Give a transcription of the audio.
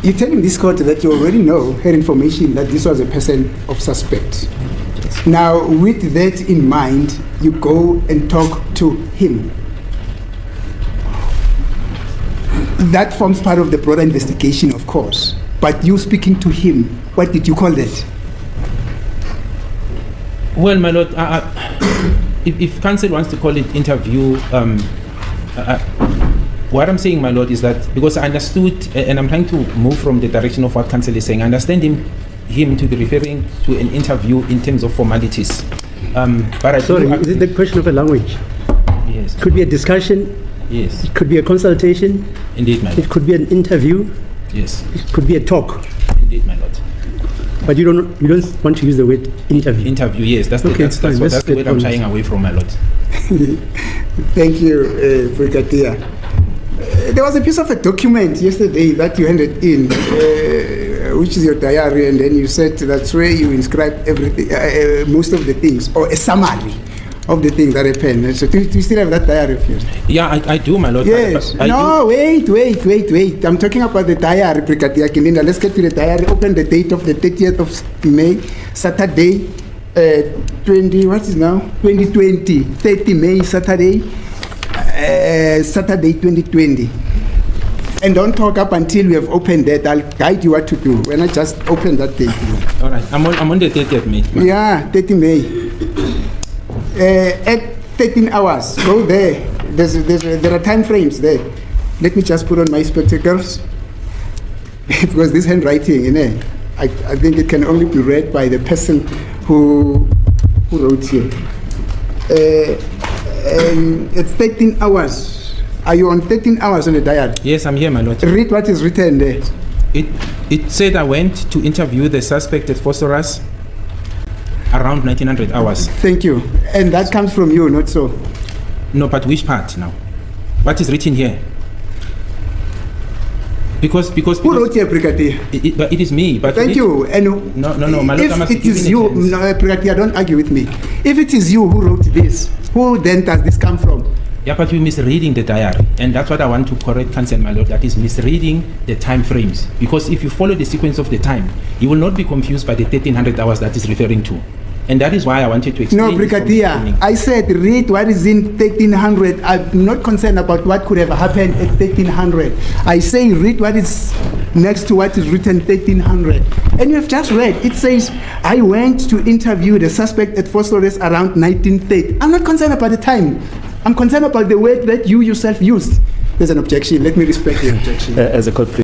You're telling this court that you already know, had information that this was a person of suspect. Now, with that in mind, you go and talk to him. That forms part of the broader investigation, of course. But you speaking to him, what did you call that? Well, my lord, if counsel wants to call it interview, what I'm saying, my lord, is that because I understood, and I'm trying to move from the direction of what counsel is saying, I understand him to be referring to an interview in terms of formalities. But Sorry, is it the question of a language? Yes. It could be a discussion. Yes. It could be a consultation. Indeed, my lord. It could be an interview. Yes. It could be a talk. Indeed, my lord. But you don't want to use the word interview. Interview, yes. That's Okay, that's fine. the word I'm Let's shying away from, my lord. Thank you, Brigadier. There was a piece of a document yesterday that you handed in, which is your diary, and then you said that's where you inscribed everything, most of the things, or a summary of the things that happened. So do you still have that diary of yours? Yeah, I do, my lord. Yes. I No, do. wait. I'm talking about the diary, Brigadier Kilinda. Let's get to the diary. Open the date of the 30th of May, Saturday, 2020, 30 May, Saturday, Saturday 2020. And don't talk up until we have opened that. I'll guide you what to do when I just open that date. All right, I'm on the 30th May. Yeah, 30 May. At 13 hours, go there. There are time frames there. Let me just put on my spectacles because this handwriting, you know, I think it can only be read by the person who wrote here. At 13 hours. Are you on 13 hours on the diary? Yes, I'm here, my lord. Read what is written there. It said I went to interview the suspect at Phosphorus around 1900 hours. Thank you. And that comes from you, not so? No, but which part now? What is written here? Because who wrote here, Brigadier? But it is me. But thank you. And no, my lord, I must if it is you, no, Brigadier, don't argue with me. If it is you who wrote this, who then does this come from? Yeah, but you're misreading the diary, and that's what I want to correct, counsel, my lord. That is misreading the time frames. Because if you follow the sequence of the time, you will not be confused by the 1300 hours that is referring to. And that is why I wanted to explain. No, Brigadier, I said read what is in 1300. I'm not concerned about what could have happened at 1300. I say read what is next to what is written 1300. And you have just read. It says, I went to interview the suspect at Phosphorus around 1930. I'm not concerned about the time. I'm concerned about the word that you yourself used. There's an objection. Let me respect the objection. As a court